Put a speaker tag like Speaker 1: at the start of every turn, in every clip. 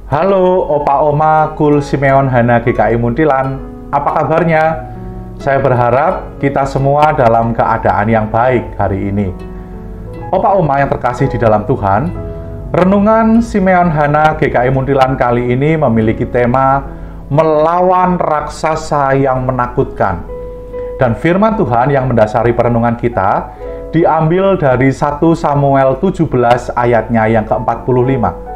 Speaker 1: Halo Opa Oma Kul Simeon Hana GKI Muntilan, apa kabarnya? Saya berharap kita semua dalam keadaan yang baik hari ini. Opa Oma yang terkasih di dalam Tuhan, renungan Simeon Hana GKI Muntilan kali ini memiliki tema melawan raksasa yang menakutkan. Dan firman Tuhan yang mendasari perenungan kita diambil dari 1 Samuel 17 ayatnya yang ke-45.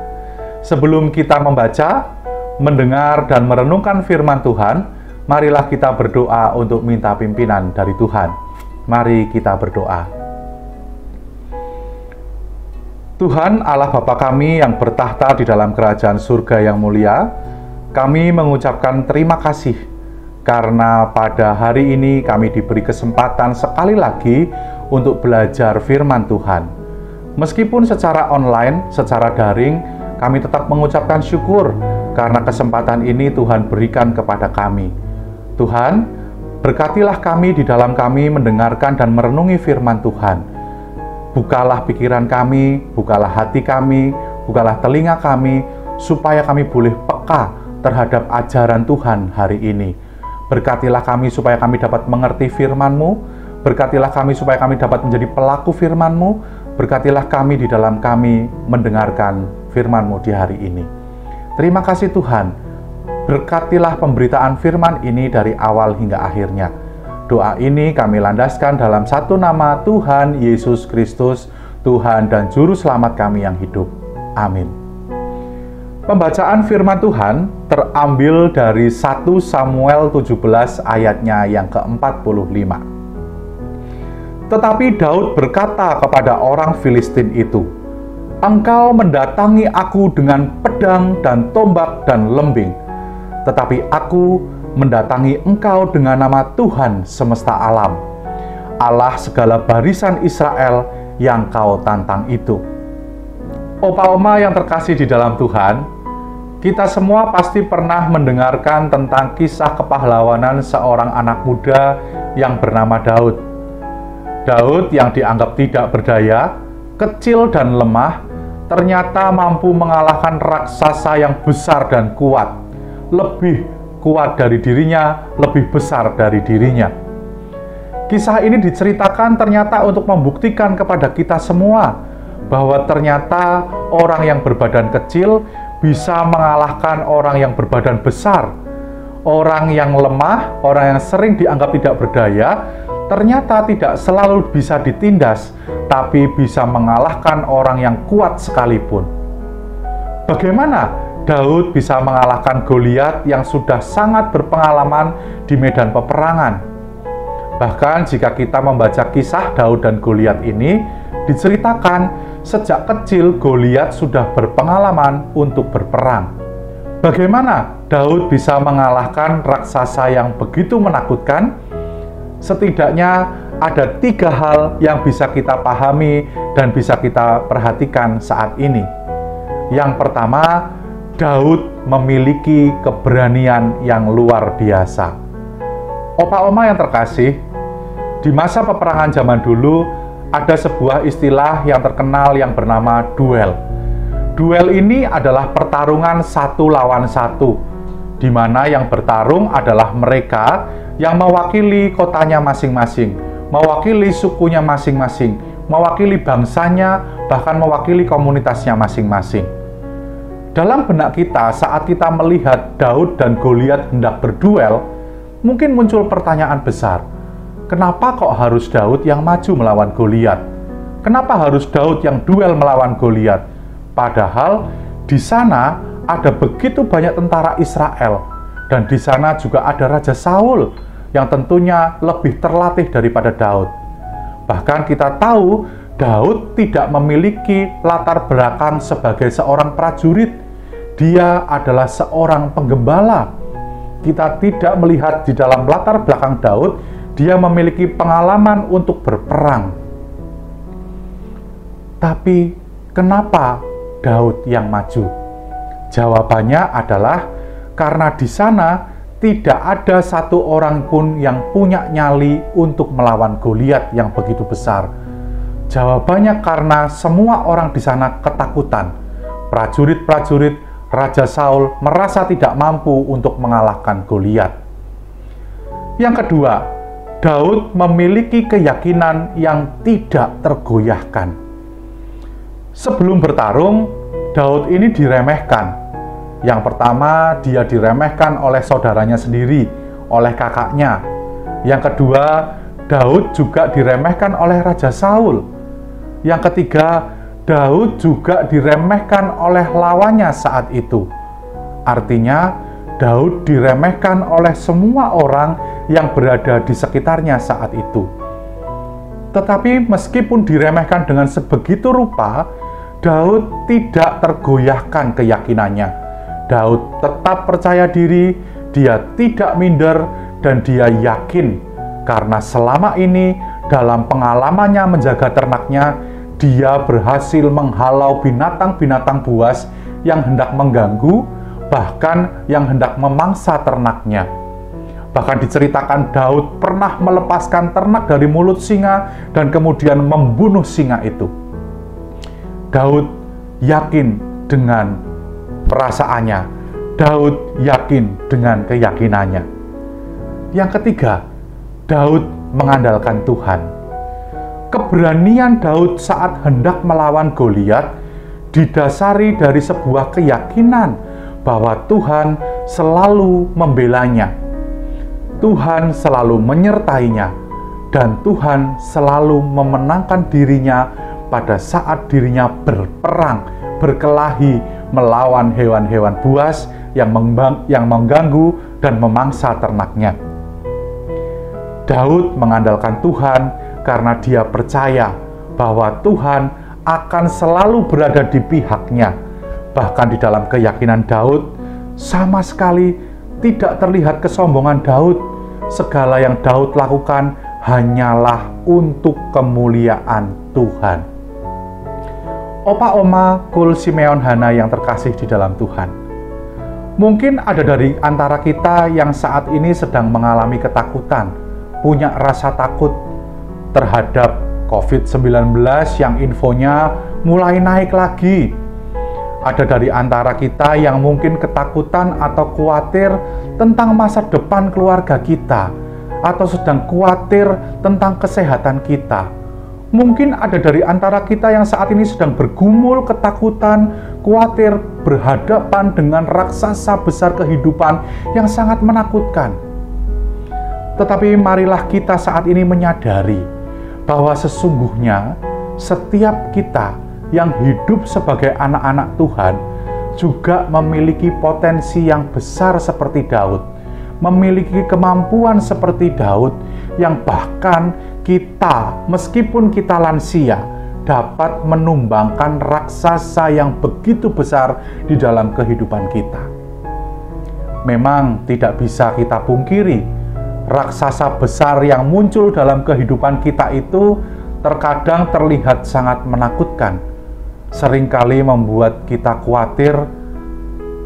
Speaker 1: Sebelum kita membaca, mendengar, dan merenungkan firman Tuhan, marilah kita berdoa untuk minta pimpinan dari Tuhan. Mari kita berdoa. Tuhan Allah Bapa kami yang bertahta di dalam kerajaan surga yang mulia, kami mengucapkan terima kasih karena pada hari ini kami diberi kesempatan sekali lagi untuk belajar firman Tuhan. Meskipun secara online, secara daring, kami tetap mengucapkan syukur karena kesempatan ini Tuhan berikan kepada kami. Tuhan, berkatilah kami di dalam kami mendengarkan dan merenungi firman Tuhan. Bukalah pikiran kami, bukalah hati kami, bukalah telinga kami, supaya kami boleh peka terhadap ajaran Tuhan hari ini. Berkatilah kami supaya kami dapat mengerti firman-Mu, berkatilah kami supaya kami dapat menjadi pelaku firman-Mu, berkatilah kami di dalam kami mendengarkan firman-Mu di hari ini. Terima kasih Tuhan, berkatilah pemberitaan firman ini dari awal hingga akhirnya. Doa ini kami landaskan dalam satu nama Tuhan Yesus Kristus, Tuhan dan Juru Selamat kami yang hidup. Amin. Pembacaan firman Tuhan terambil dari 1 Samuel 17 ayatnya yang ke-45. Tetapi Daud berkata kepada orang Filistin itu, "Engkau mendatangi aku dengan pedang dan tombak dan lembing, tetapi aku mendatangi engkau dengan nama Tuhan semesta alam, Allah segala barisan Israel yang kau tantang itu." Opa Oma yang terkasih di dalam Tuhan, kita semua pasti pernah mendengarkan tentang kisah kepahlawanan seorang anak muda yang bernama Daud. Daud yang dianggap tidak berdaya, kecil dan lemah, ternyata mampu mengalahkan raksasa yang besar dan kuat, lebih kuat dari dirinya, lebih besar dari dirinya. Kisah ini diceritakan ternyata untuk membuktikan kepada kita semua bahwa ternyata orang yang berbadan kecil bisa mengalahkan orang yang berbadan besar. Orang yang lemah, orang yang sering dianggap tidak berdaya, ternyata tidak selalu bisa ditindas, tapi bisa mengalahkan orang yang kuat sekalipun. Bagaimana Daud bisa mengalahkan Goliat yang sudah sangat berpengalaman di medan peperangan? Bahkan jika kita membaca kisah Daud dan Goliat ini, diceritakan sejak kecil Goliat sudah berpengalaman untuk berperang. Bagaimana Daud bisa mengalahkan raksasa yang begitu menakutkan? Setidaknya ada 3 hal yang bisa kita pahami dan bisa kita perhatikan saat ini. Yang pertama, Daud memiliki keberanian yang luar biasa. Opa Oma yang terkasih, di masa peperangan zaman dulu ada sebuah istilah yang terkenal yang bernama duel. Duel ini adalah pertarungan satu lawan satu, di mana yang bertarung adalah mereka yang mewakili kotanya masing-masing, mewakili sukunya masing-masing, mewakili bangsanya, bahkan mewakili komunitasnya masing-masing. Dalam benak kita, saat kita melihat Daud dan Goliat hendak berduel, mungkin muncul pertanyaan besar. Kenapa kok harus Daud yang maju melawan Goliat? Kenapa harus Daud yang duel melawan Goliat? Padahal di sana ada begitu banyak tentara Israel, dan di sana juga ada Raja Saul yang tentunya lebih terlatih daripada Daud. Bahkan kita tahu Daud tidak memiliki latar belakang sebagai seorang prajurit. Dia adalah seorang penggembala. Kita tidak melihat di dalam latar belakang Daud, dia memiliki pengalaman untuk berperang. Tapi kenapa Daud yang maju? Jawabannya adalah karena di sana tidak ada satu orang pun yang punya nyali untuk melawan Goliat yang begitu besar. Jawabannya karena semua orang di sana ketakutan. Prajurit-prajurit Raja Saul merasa tidak mampu untuk mengalahkan Goliat. Yang kedua, Daud memiliki keyakinan yang tidak tergoyahkan. Sebelum bertarung, Daud ini diremehkan. Yang pertama, dia diremehkan oleh saudaranya sendiri, oleh kakaknya. Yang kedua, Daud juga diremehkan oleh Raja Saul. Yang ketiga, Daud juga diremehkan oleh lawannya saat itu. Artinya, Daud diremehkan oleh semua orang yang berada di sekitarnya saat itu. Tetapi meskipun diremehkan dengan sebegitu rupa, Daud tidak tergoyahkan keyakinannya. Daud tetap percaya diri, dia tidak minder, dan dia yakin karena selama ini dalam pengalamannya menjaga ternaknya, dia berhasil menghalau binatang-binatang buas yang hendak mengganggu, bahkan yang hendak memangsa ternaknya. Bahkan diceritakan Daud pernah melepaskan ternak dari mulut singa dan kemudian membunuh singa itu. Daud yakin dengan perasaannya. Daud yakin dengan keyakinannya. Yang ketiga, Daud mengandalkan Tuhan. Keberanian Daud saat hendak melawan Goliat didasari dari sebuah keyakinan bahwa Tuhan selalu membelanya. Tuhan selalu menyertainya, dan Tuhan selalu memenangkan dirinya pada saat dirinya berperang, berkelahi melawan hewan-hewan buas yang mengganggu dan memangsa ternaknya. Daud mengandalkan Tuhan karena dia percaya bahwa Tuhan akan selalu berada di pihaknya. Bahkan di dalam keyakinan Daud, sama sekali tidak terlihat kesombongan Daud. Segala yang Daud lakukan hanyalah untuk kemuliaan Tuhan. Opa Oma Kul Simeon Hana yang terkasih di dalam Tuhan. Mungkin ada dari antara kita yang saat ini sedang mengalami ketakutan, punya rasa takut terhadap COVID-19 yang infonya mulai naik lagi. Ada dari antara kita yang mungkin ketakutan atau khawatir tentang masa depan keluarga kita, atau sedang khawatir tentang kesehatan kita. Mungkin ada dari antara kita yang saat ini sedang bergumul ketakutan, khawatir berhadapan dengan raksasa besar kehidupan yang sangat menakutkan. Tetapi marilah kita saat ini menyadari bahwa sesungguhnya setiap kita yang hidup sebagai anak-anak Tuhan juga memiliki potensi yang besar seperti Daud, memiliki kemampuan seperti Daud yang bahkan kita, meskipun kita lansia, dapat menumbangkan raksasa yang begitu besar di dalam kehidupan kita. Memang tidak bisa kita pungkiri, raksasa besar yang muncul dalam kehidupan kita itu terkadang terlihat sangat menakutkan, seringkali membuat kita khawatir,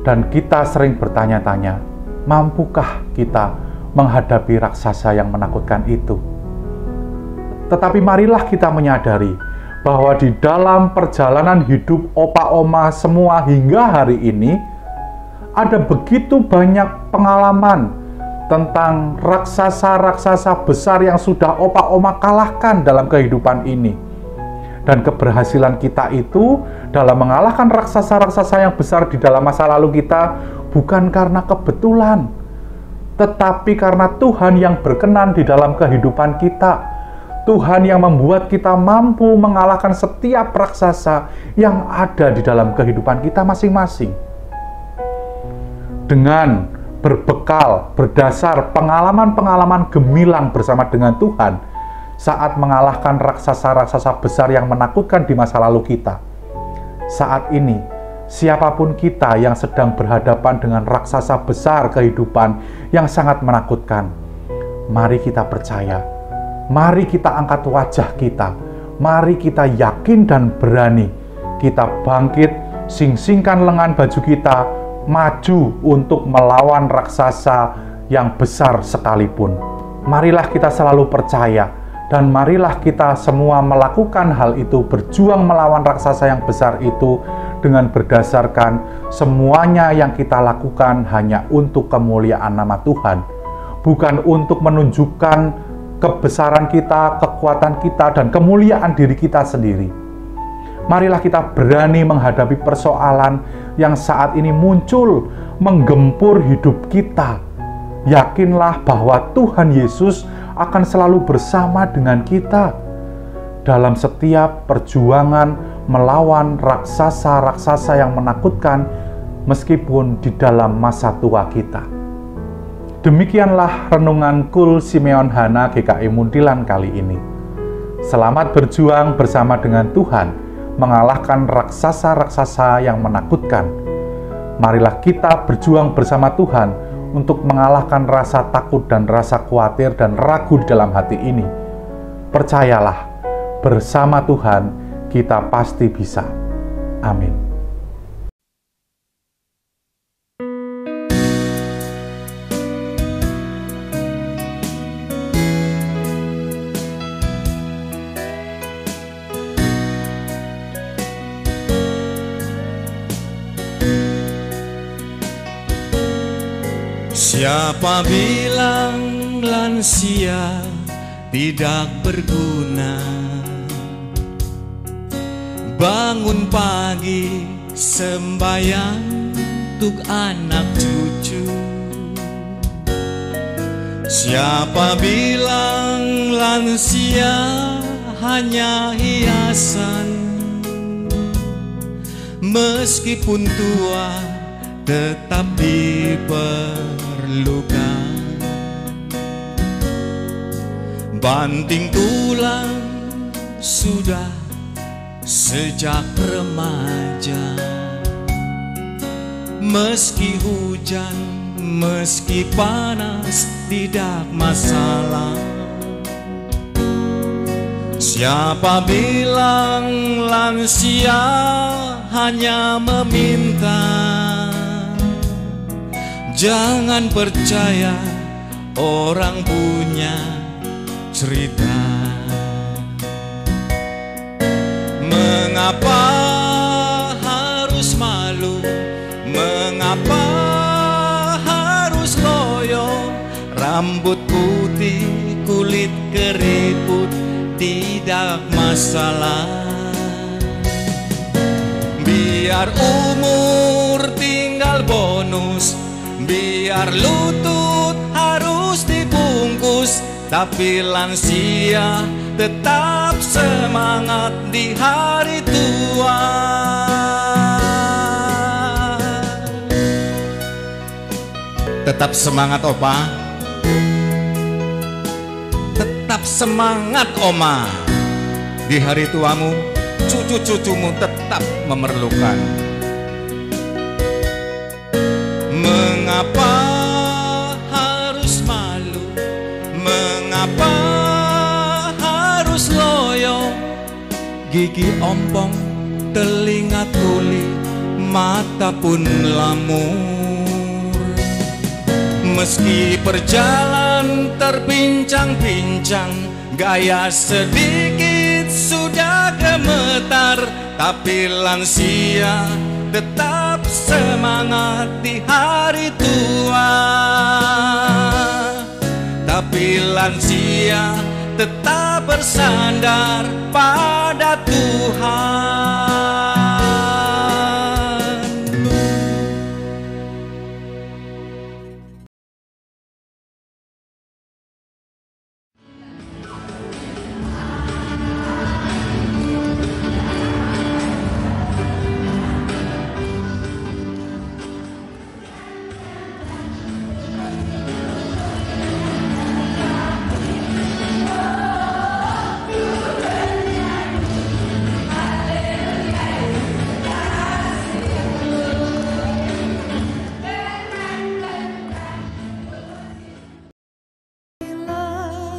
Speaker 1: dan kita sering bertanya-tanya, mampukah kita menghadapi raksasa yang menakutkan itu? Tetapi marilah kita menyadari bahwa di dalam perjalanan hidup opa oma semua hingga hari ini, ada begitu banyak pengalaman tentang raksasa-raksasa besar yang sudah opa oma kalahkan dalam kehidupan ini. Dan keberhasilan kita itu dalam mengalahkan raksasa-raksasa yang besar di dalam masa lalu kita bukan karena kebetulan, tetapi karena Tuhan yang berkenan di dalam kehidupan kita. Tuhan yang membuat kita mampu mengalahkan setiap raksasa yang ada di dalam kehidupan kita masing-masing. Dengan berbekal, berdasar pengalaman-pengalaman gemilang bersama dengan Tuhan saat mengalahkan raksasa-raksasa besar yang menakutkan di masa lalu kita. Saat ini, siapapun kita yang sedang berhadapan dengan raksasa besar kehidupan yang sangat menakutkan, mari kita percaya. Mari kita angkat wajah kita, mari kita yakin dan berani. Kita bangkit, sing-singkan lengan baju kita, maju untuk melawan raksasa yang besar sekalipun. Marilah kita selalu percaya, dan marilah kita semua melakukan hal itu, berjuang melawan raksasa yang besar itu dengan berdasarkan semuanya yang kita lakukan hanya untuk kemuliaan nama Tuhan, bukan untuk menunjukkan kebesaran kita, kekuatan kita, dan kemuliaan diri kita sendiri. Marilah kita berani menghadapi persoalan yang saat ini muncul, menggempur hidup kita. Yakinlah bahwa Tuhan Yesus akan selalu bersama dengan kita dalam setiap perjuangan melawan raksasa-raksasa yang menakutkan, meskipun di dalam masa tua kita. Demikianlah renungan Kul Simeon Hana GKI Muntilan kali ini. Selamat berjuang bersama dengan Tuhan, mengalahkan raksasa-raksasa yang menakutkan. Marilah kita berjuang bersama Tuhan untuk mengalahkan rasa takut dan rasa khawatir dan ragu di dalam hati ini. Percayalah, bersama Tuhan kita pasti bisa. Amin.
Speaker 2: Siapa bilang lansia tidak berguna? Bangun pagi sembahyang untuk anak cucu. Siapa bilang lansia hanya hiasan? Meskipun tua tetap diperlukan. Banting tulang sudah sejak remaja. Meski hujan, meski panas, tidak masalah. Siapa bilang lansia hanya meminta? Jangan percaya orang punya cerita. Mengapa harus malu? Mengapa harus loyo? Rambut putih, kulit keriput, tidak masalah. Biar umur tinggal bonus, biar lutut harus dibungkus, tapi lansia tetap semangat di hari tua. Tetap semangat opa, tetap semangat oma. Di hari tuamu, cucu-cucumu tetap memerlukan. Mengapa harus malu? Mengapa harus loyo? Gigi ompong, telinga tuli, mata pun lamur. Meski perjalanan terbincang-bincang, gaya sedikit sudah gemetar. tapi lansia tetap semangat di hari tua. Tapi lansia tetap bersandar pada Tuhan.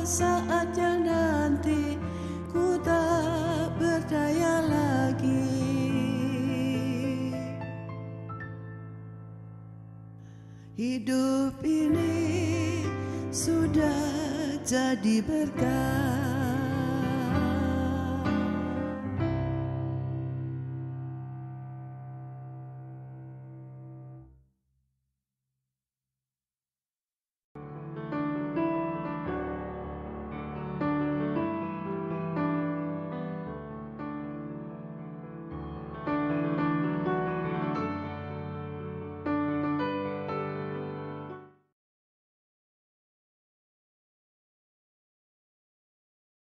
Speaker 3: Saatnya nanti ku tak berdaya lagi. Hidup ini sudah jadi berkah.